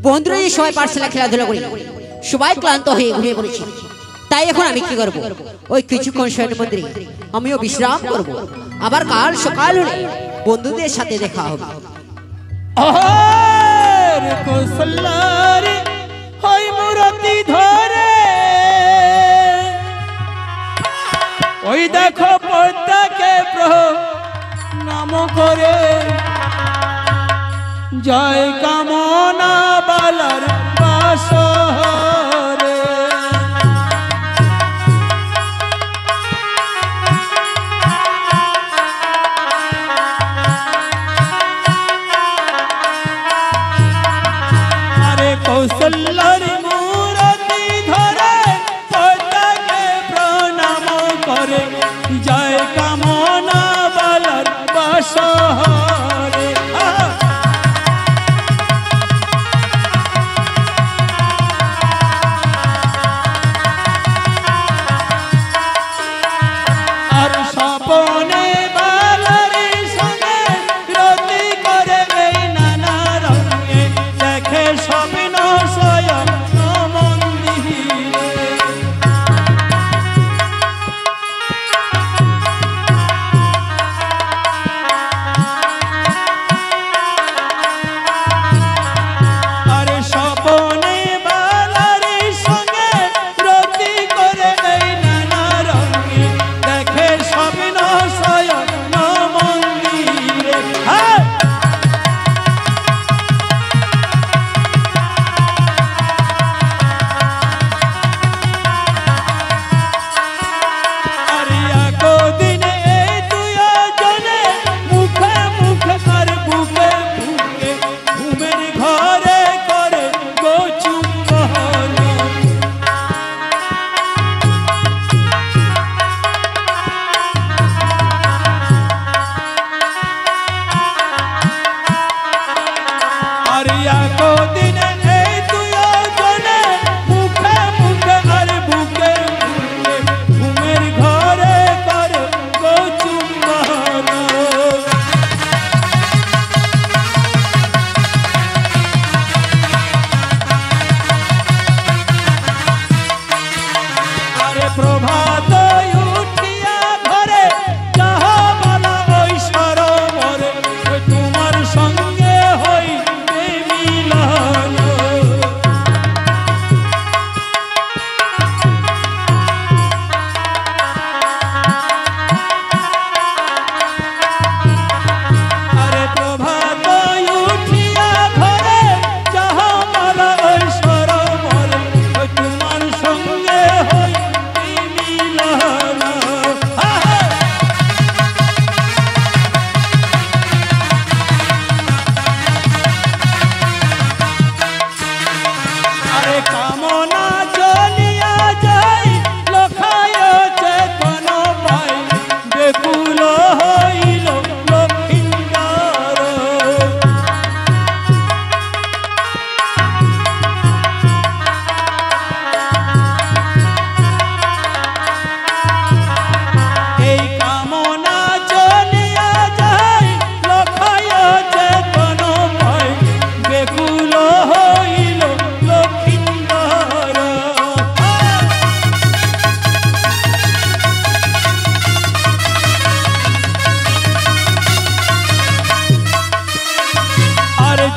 বন্ধুরা সবাই পাঠশালা খেলাধুলা করি, সবাই ক্লান্ত হয়ে ঘুমিয়ে পড়েছি। তাই এখন আমি কি করব, ওই কিছুক্ষণ সময়ের মধ্যে আমিও বিশ্রাম করব, আবার কাল সকাল হলে বন্ধুদের সাথে দেখা হবে। ওই দেখো পদ্মাকে প্রণাম করে জয় কামনা বালার বাসরে। আরে কৌশল্যার মূরতি ধরে পদ্মাকে প্রণাম করে জয় কামনা বালার বাসরে।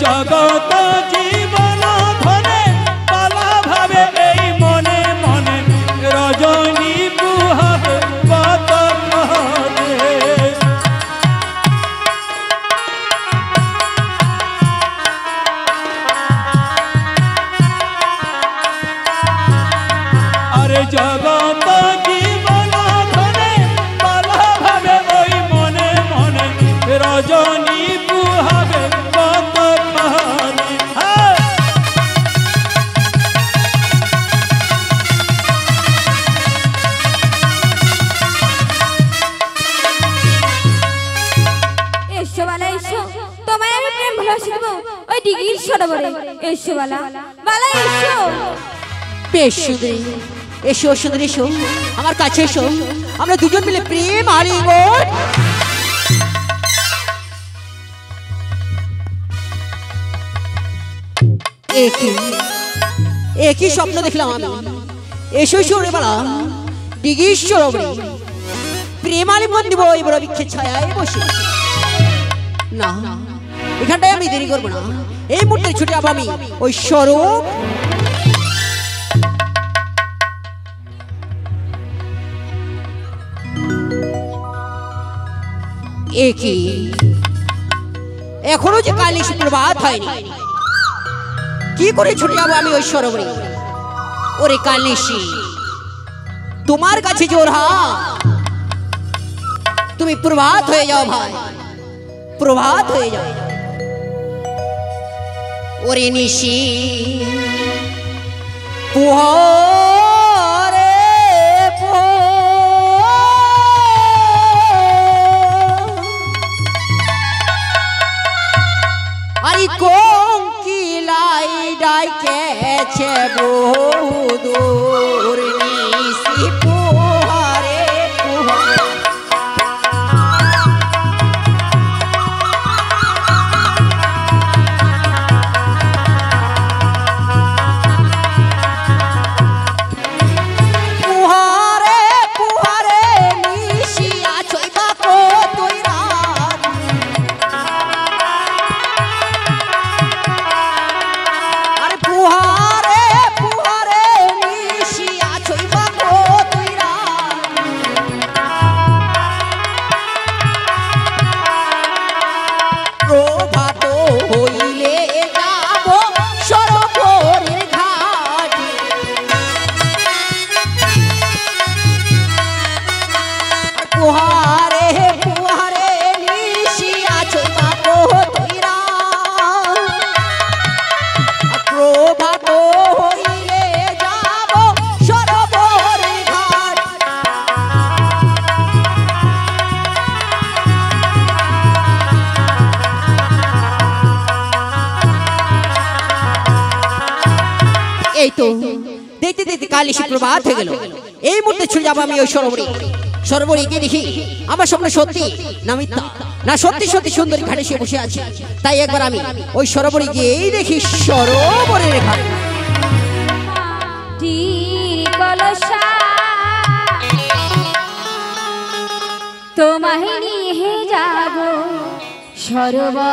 জগত জীবন ধনে পালা ভাবে এই মনে মনে রজনী বুহাবে কত করে। আরে জগত জীবন ধনে পালা ভাবে ওই মনে মনে রজনী বুহাবে কত করে। এসো বালা এসো, তোমায় আমি প্রেম ভালোবাসি দেবো ওই ডিগির সরোবরে। এসো বালা, বালা এসো। বেশ সুন্দরী, এসো সুন্দরী এসো, আমার কাছে এসো, আমরা দুজন মিলে প্রেম আলিঙ্গন। একই স্বপ্ন দেখলাম আমি এই শৈশবের বেলা দিঘির সরোবরে প্রেমালি মন দিব এই বড় বৃক্ষের ছায়ায় বসে। না, এখানটায় আমি দেরি করবো না, এই মুহূর্তে ছুটে যাবো আমি ওই স্বরূপ। একই এখনো যে কালী সুপ্রভাত হয়নি, কি করে ছুটে যাবো আমি ওই সরোবরে? ওরে কালনিশি, তোমার কাছে জোর হাত, তুমি প্রভাত হয়ে যাও ভাই, প্রভাত হয়ে যাও। ওরে নিশি পুহরে আরে কোন কি লাই ডাইকেছে বহুদূর নিশি পুহরে পুহরে। এই তো দেখতে দেখতে কাল এসে প্রভাত হয়ে গেল। এই মুহূর্তে ছুটে যাবো আমি ওই সরোবরে। সরোবরে গিয়ে দেখি আমার স্বপ্ন সত্যি না মিথ্যা, না সত্যি সত্যি সুন্দরী ঘাটে সে বসে আছে। তাই একবার আমি ওই সরোবরে গিয়েই দেখি সরোবরের ঘাট। তোমায় নিয়ে যাব সরোবরে,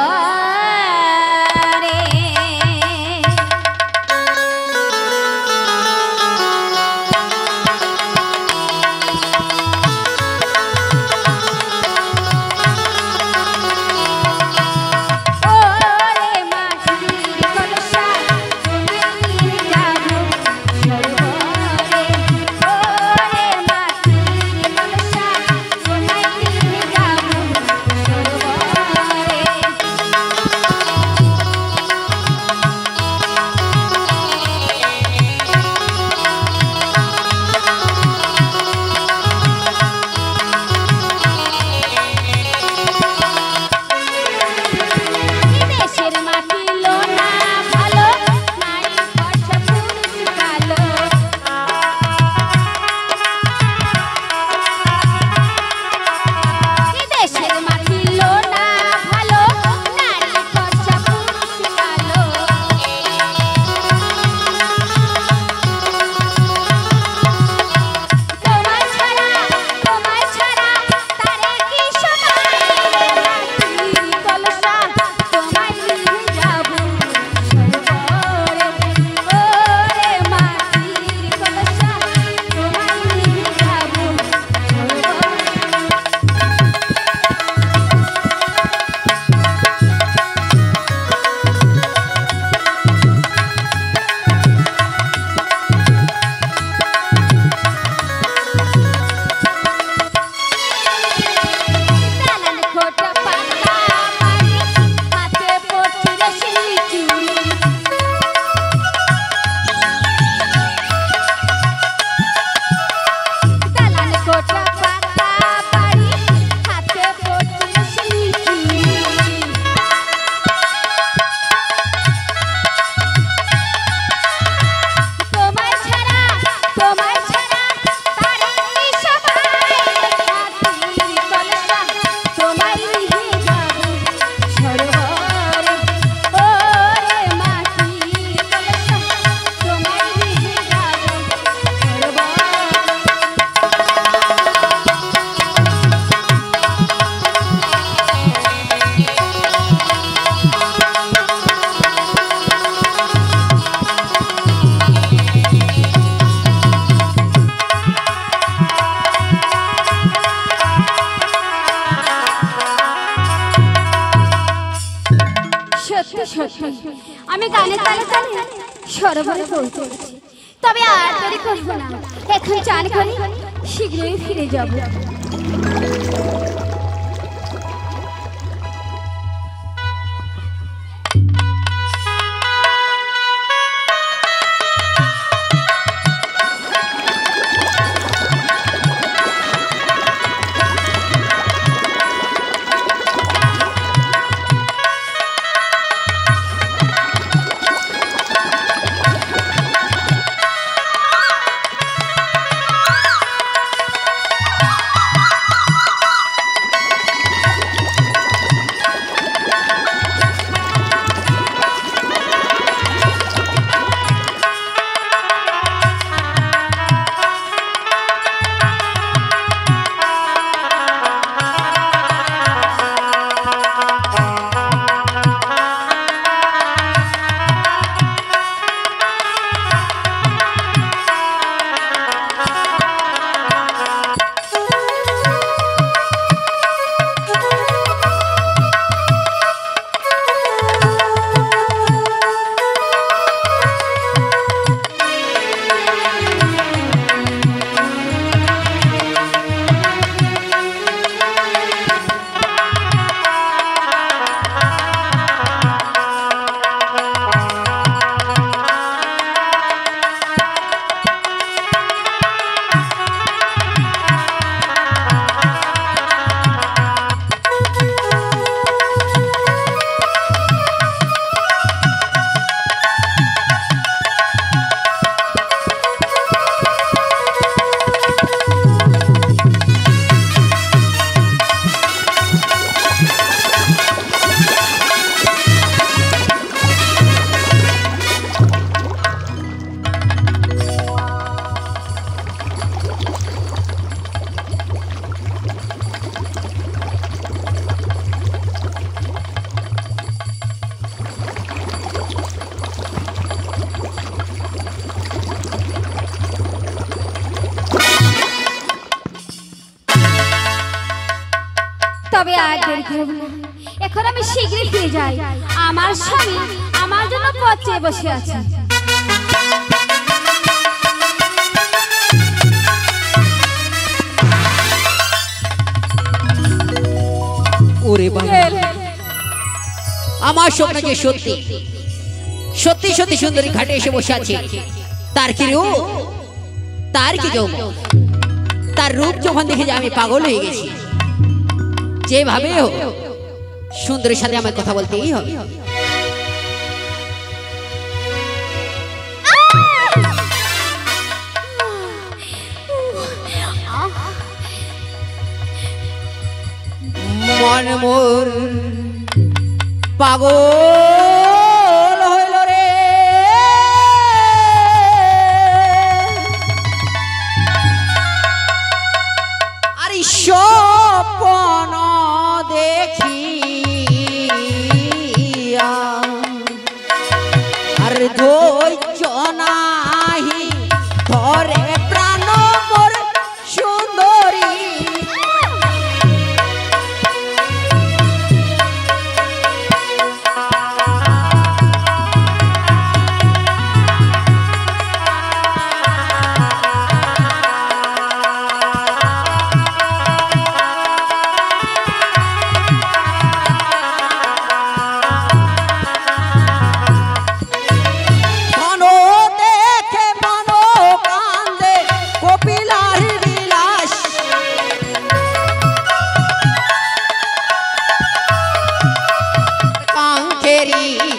সত্যি সত্যি আমি গানে তালে তালে সরোবরে পৌঁছে গেছি। তবে আর দেরি করব না, এখন চান করে শীঘ্রই ফিরে যাব। তবে আর দেরি করব না, এখন আমি শীঘ্রই ফিরে যাই। আমার স্বামী আমার জন্য পথ চেয়ে বসে আছে। ওরে বাবা, আমার স্বপ্ন যে সত্যি সত্যি সত্যি সুন্দরী ঘাটে এসে বসে আছে। তার কি রূপ, তার কি যৌবন, তার রূপ যখন দেখে যে আমি পাগল হয়ে গেছি। যেভাবে হোক সুন্দরীর সাথে আমার কথা বলতেই হবে। মন মোর পাগল হইল রে, আর স্বপ্ন দেখিয়া আর ধৈর্য নাহি ধরে প্রাণ মোর সুন্দরী।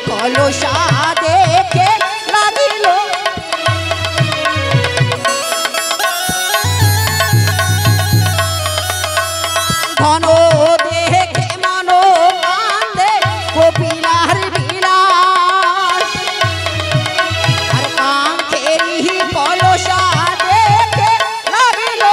কলসা দেখে লাগিল ঘন দেখে মনো কান্দে কপিলার বিলাস, আর কাঙ্কেরি কলসা দেখে লাগিল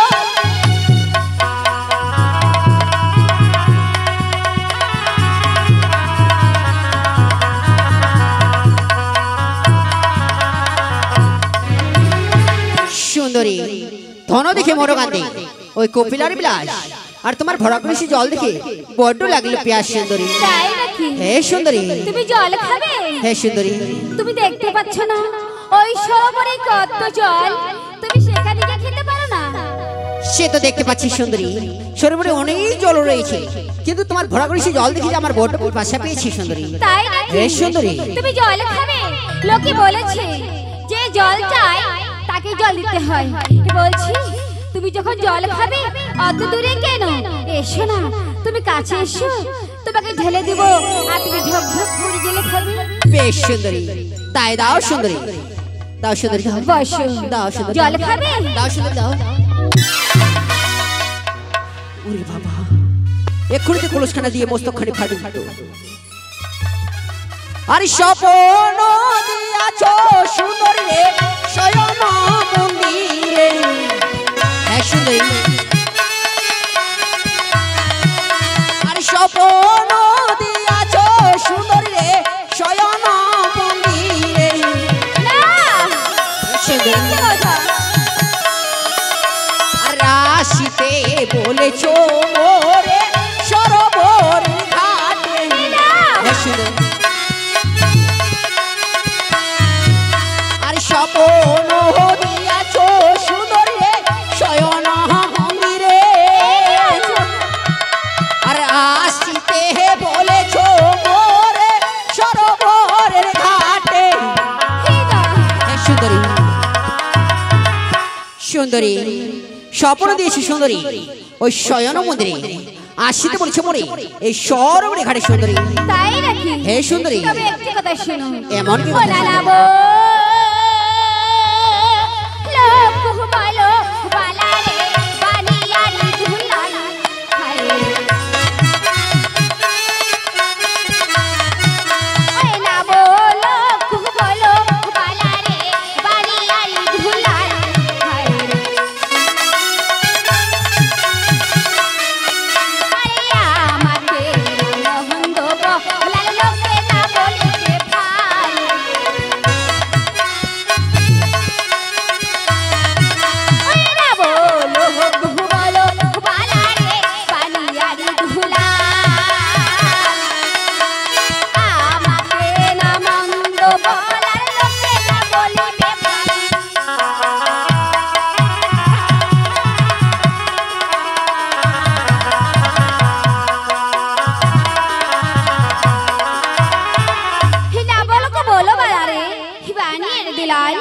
সুন্দরী। ধন দেখে মরো কান্দে ওই কপিলার বিলাস, আর তোমার ভরা কলসি জল দেখে বড্ড লাগলো পিয়াস সুন্দরী। তাই নাকি? নাকি? হে সুন্দরী, তুমি জল খাবে? হে সুন্দরী, তুমি দেখতে পাচ্ছ না ওই সবরে কত জল, তুমি সেখানে গিয়ে খেতে পারো না? সে তো দেখতে পাচ্ছি সুন্দরী, সরোবরে অনেক জল রয়েছে, কিন্তু তোমার ঘোরাঘুরি সে জল দেখে আমার বড় পাশা পেয়েছি সুন্দরী। তাই নাকি? হে সুন্দরী, তুমি জল খাবে? লোকে বলেছে যে জল চায় তাকে জল দিতে হয়। বলছি তুমি যখন জল খাবে অত দূরে কেন? এসো না, তুমি কাছে এসো, তোমাকে ঢেলে দিব আর তুমি ঢক ঢক করে জলে খাবে। বেশ সুন্দরী, তাই দাও সুন্দরী, দাও সুন্দরী, দাও বসো, দাও সুন্দরী, জল খাবে? দাও সুন্দরী, দাও। ওরে বাবা, এক্ষুনি তো কলসখানা দিয়ে মস্তকখানি ফাটু ফাটু। আরে স্বপ্ন দিয়াছ সুন্দরী রে শয়ন মন্দিরে। হ্যাঁ সুন্দরী, আরে স্বপ্ন দিয়াছ সুন্দরী রে শয়ন মন্দিরে। না, সুন্দরী, মিথ্যে কথা। রাশিতে বলেছ মোরে সরোবর ঘাটে। হ্যাঁ সুন্দরী, আর স্বপ্ন দিয়াছ সুন্দরী রে শয়ন মন্দিরে। আর আসিতে বলেছ মোরে সরোবরের ঘাটে। হ্যাঁ সুন্দরী, সুন্দরী, স্বপ্ন দিয়েছি সুন্দরী ওই শয়ন মন্দিরে, আসিতে বলেছে মোরে এই সরোবরের ঘাটে সুন্দরী। তাই নাকি? হে সুন্দরী, তবে একটি কথা শোনো। এমন কি কথা? বলা না বো, লোক বলো বালা রে বানিয়ারি ধুলালা। হায় রে। ওই না বলো বলো বালা রে বানিয়ারি ধুলালা। হায় রে। আরে আমাকে মোহন দেব লাল লোকে না বলিতে পারে। ওই না বলো বলো বালা রে বানিয়ারি ধুলা। আমাকে না মন্দ বলার লোকে না বলিতে পারে। না বলো কো বলো বালা রে বানিয়ে দিলাই।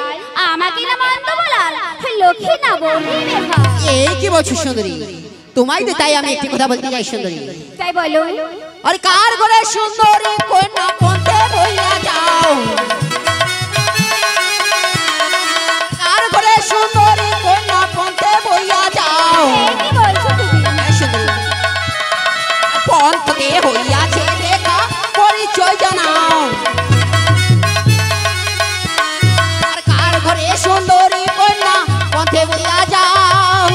আমাকে না মন্দ বলার লোকে না বলিবে হয়। এই কি বলছো সুন্দরী? তোমায় তো তাই আমি একটি কথা বলতে চাই সুন্দরী। তাই বলো। আর কার ঘরে সুন্দরী কন্যা পন্থে বইয়া যাও, কার ঘরে সুন্দরী কন্যা পন্থে বইয়া যাও। এই কি বলছো তুমি? হ্যাঁ সুন্দরী, পন্থে হইয়াছে দেখা পরিচয় জানাও। আর কার ঘরে সুন্দরী কন্যা পন্থে বইয়া যাও,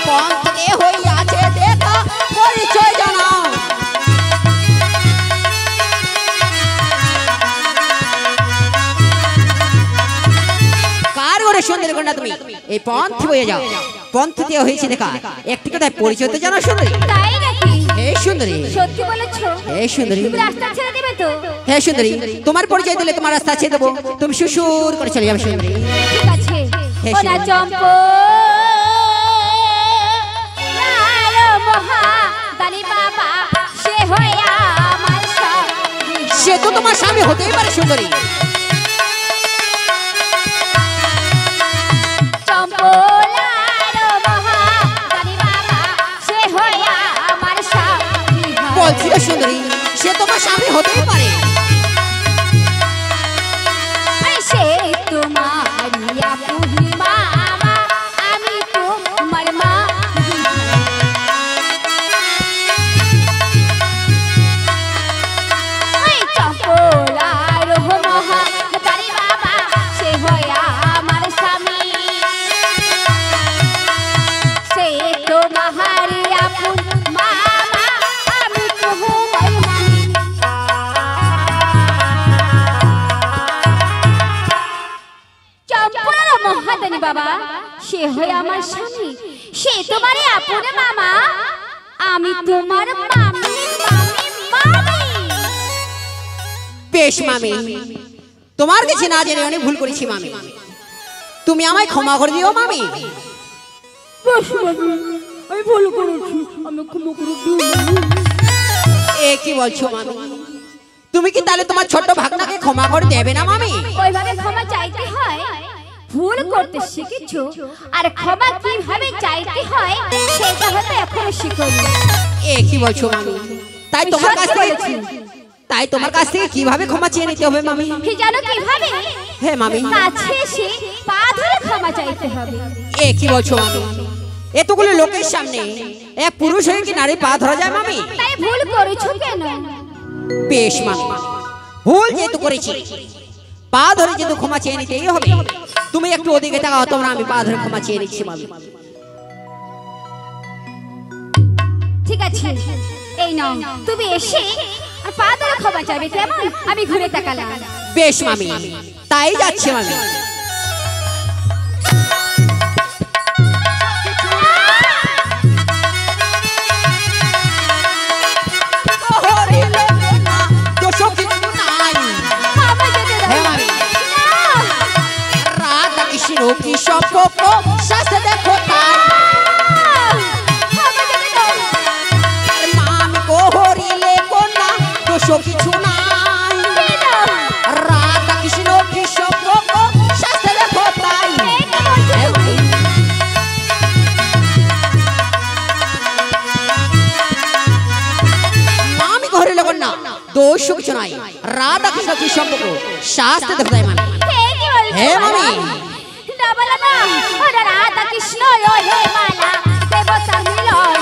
পন্থে হইয়াছে দেখা পরিচয় জানাও। কার ঘরে সুন্দরী কন্যা তুমি এই পন্থ বইয়া যাও, পন্থতে হয়েছে দেখা একটি কথায় পরিচয় তো জানো সুন্দরী। তাই নাকি? হে সুন্দরী, সত্যি বলেছো? হে সুন্দরী, তুমি রাস্তা ছেড়ে দিবে তো? হে সুন্দরী, তোমার পরিচয় দিলে তোমার রাস্তা ছেড়ে দেবো, তুমি সুসুর করে চলে যাবে সুন্দরী। ঠিক আছে। হে ও না সুন্দরী। চম্পো লালো মহা দানি বাবা সে হইয়া আমার স্বামী। সে তো তোমার স্বামী হতেই পারে সুন্দরী। চম্পো লালো মহা দানি বাবা সে হইয়া আমার স্বামী। বলছি তো সুন্দরী, সে তোমার স্বামী হতেই পারে। সে তোমার পুহি মামা, আমি তোমার মা। চম্পলার মহা দানি বাবা সে হইয়া আমার স্বামী। সে তোমার আপন মামা, আমি তোমার মামি। চম্পলার মহাদানি বাবা সে হয় আমার স্বামী, সে তোমার আপন মামা, আমি তোমার মামি মামি মামি। বেশ মামি, তোমার কাছে না জেনে অনেক ভুল করেছি মামি, তুমি আমায় ক্ষমা করে দিও মামি। বেশ মামি, আমি ভুল করেছি, আমি ক্ষমা করে দিও মামি। এ কি বলছো মামি? তুমি কি তাহলে তোমার ছোট ভাগনাকে ক্ষমা করে দেবে না মামি? ওইভাবে ক্ষমা চাইতে হয়, ভুল করতে শিখেছো, আর ক্ষমা কিভাবে চাইতে হয় সেটা হয়তো এখনো শিখোনি। এ কি বলছো মামি? তাই তোমার কাছ থেকে কিভাবে ক্ষমা চেয়ে নিতে হবে মামি? কি জানো কিভাবে? হ্যাঁ মামি। কাছে এসে পা ধরে ক্ষমা চাইতে হবে। এ কি বলছো মামি? এতগুলো লোকের সামনে এক পুরুষ হয়ে কি নারী পা ধরা যায় মামি? তাই ভুল করেছো কেন? বেশ মামি, ভুল যেহেতু করেছি, পা ধরে যেহেতু ক্ষমা চেয়ে নিতেই হবে, তুমি একটু ওদিকে তাকাও, তোমরা আমি পা ধরে ক্ষমা চেয়ে নিচ্ছি মামি। ঠিক আছে, এই নাও, তুমি এসে আর পা ধরে ক্ষমা চাইবে, কেমন? আমি ঘুরে তাকালাম। বেশ মামি, তাই যাচ্ছে মামি। কি সম্পর্ক শাস্তি দেখো তার, নাম কোহরিলে কন্যা দোষ কিছু নাই। রাধা কৃষ্ণ কি সম্পর্ক শাস্তি দেখো তাই। নাম কোহরিলে কন্যা দোষ কিছু নাই, রাধা কৃষ্ণ কি সম্পর্ক শাস্তি দেখো তাই মানে। হ্যাঁ মামি। রাধা কৃষ্ণ হে মালা দেবতা মিলন,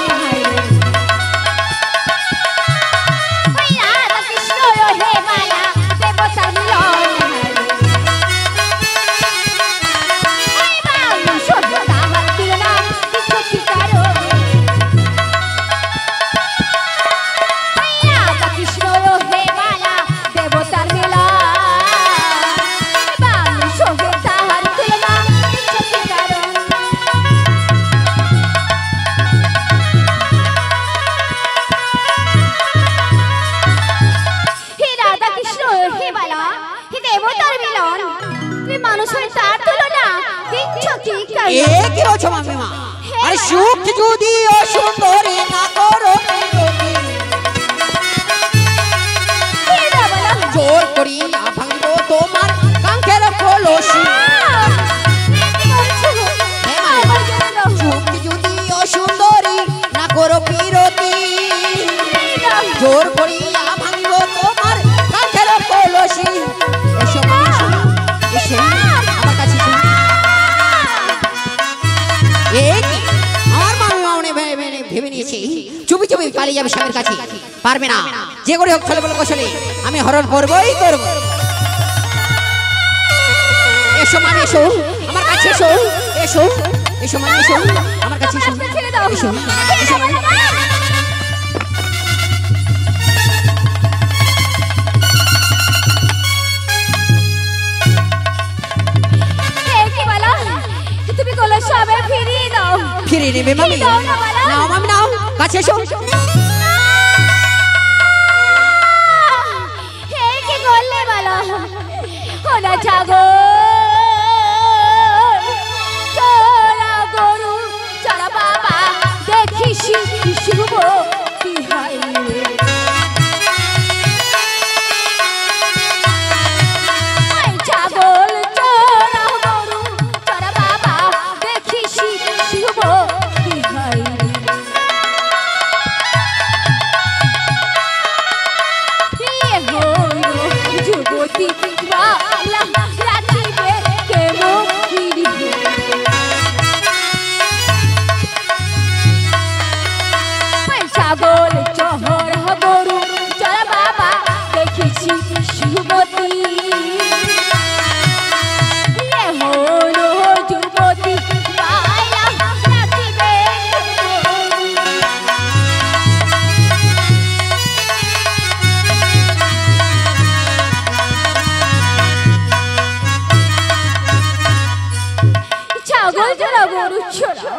রাধা কৃষ্ণ হে মালা দেবতা মিলন, সভ্যতা আমার তুলনা কিছু কারো, রাধা কৃষ্ণ হে মালা দেবতার মিলন, সভ্যতা আমার তুলনা কিছু কারো। কি বলছো মামি মা? আরে সুখ যদি অসুন্দরী না করো জোর করি ভাঙব তোমার কাঙ্ক্ষের কলসি। সুখ যদি অসুন্দরী না করো বিরতি, জোর করি ভাঙব তোমার কাঙ্ক্ষের কলসি। এসো এসো আমার কাছে। আমার মামি ভেবে নিয়েছে চুপি চুপি পালিয়ে যাবে স্বামীর কাছে, পারবে না। যে করে হোক ছলে বলে কৌশলে আমি হরণ করবই করব। এসো মামি এসো আমার কাছে, এসো এসো এসো মামি এসো আমার কাছে, এসো এসো এসো মামি। তুমি কলস আবার ফিরিয়ে দাও। ফিরিয়ে নেবে মামি? নাও মামি নাও, কাছে এসো। কি করলে বলো? ওনা ছাগল চড়া গরু চড়া বাবা দেখিস শুভ কি হয়। ছাগল চড়া গরু চড়া বাবা দেখিস শুভ কি হয়। যুবতী রাখিবে কেমন ছাগল চহর গরু চড়া বাবা দেখিছি শুভতী। যুবতী রাখিবে ছাগল চড়া গরু চড়া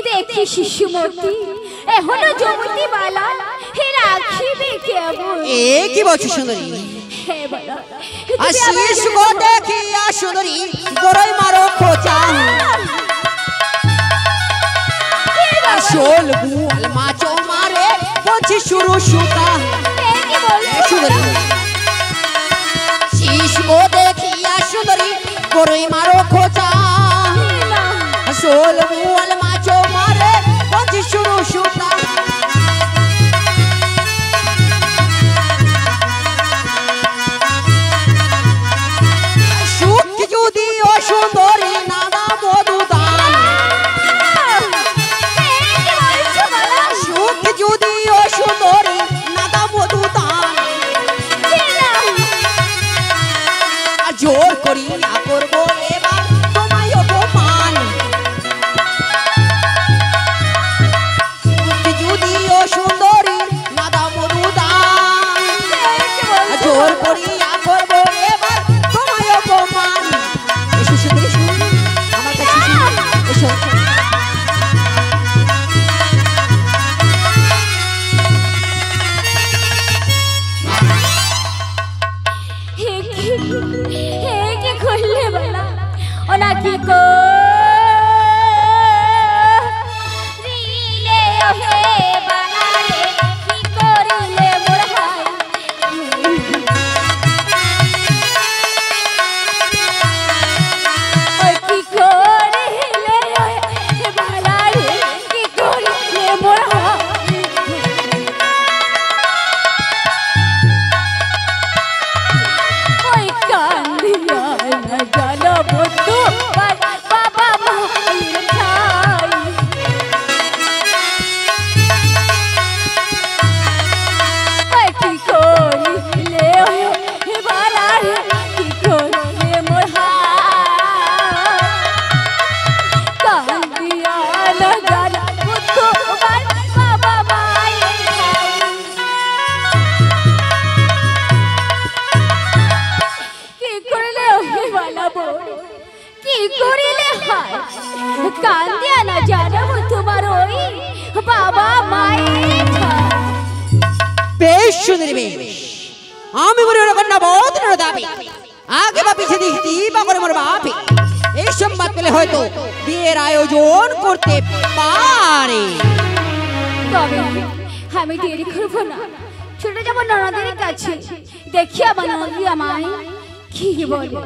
দেখি শিশুমতী এখনো যুবতী বালা হে রাখিবে কেমন। এ কি বলছো সুন্দরী? হ্যাঁ বলো আশিস গো দেখিয়া সুন্দরী গরই মারো খোঁচা আসল বুয়াল মাছ মারে বলছি শুরু সুতা সুন্দরী শীষ গো দেখিয়া সুন্দরী গরই মারো খোঁচা আসল বুয়াল মাছ মারে বলছি শুরু সুতা যদি ও সুন্দরী নানা মধুদান সুখ যদি ও সুন্দরী নানা মধুদান জোর করি না করবো এবার তোমায় অপমান সুখ যদি ও সুন্দরী নানা মধুদান জোর করি না করবো এবার তোমায় অপমান আমার কাছে এসো কি করলে বলা ওনা কি কো রিলে হে বানালে কি করিলে মোর ভাই ওই কি করিলে হে বানালে কি করিলে মোর ভাই ওই কান্দিয়া না জানো বন্ধু বাবা মায়ের ঠাই ওই কি করিলে হে বালারে কি করিলে মোর হাই কান্দিয়া না জানো বন্ধু বাবা মায়ের ঠাই কি করলে ওই বালা বল কি করিলে হয় কান্দিয়া না জানাবো তোমার ওই বাবা মায়ের ঠাই বেশ সুন্দরী বেশ আমি মনে হলো কন্যা বহুত দাবি আগে বা পিছিয়ে দিই বা করে মোর বাপে এই সংবাদ পেলে হয়তো বিয়ের আয়োজন করতে পারে তবে আমি দেরি করবো না ছুটে যাবো ননদের কাছে দেখি আমার ননদি আমায় কি বলে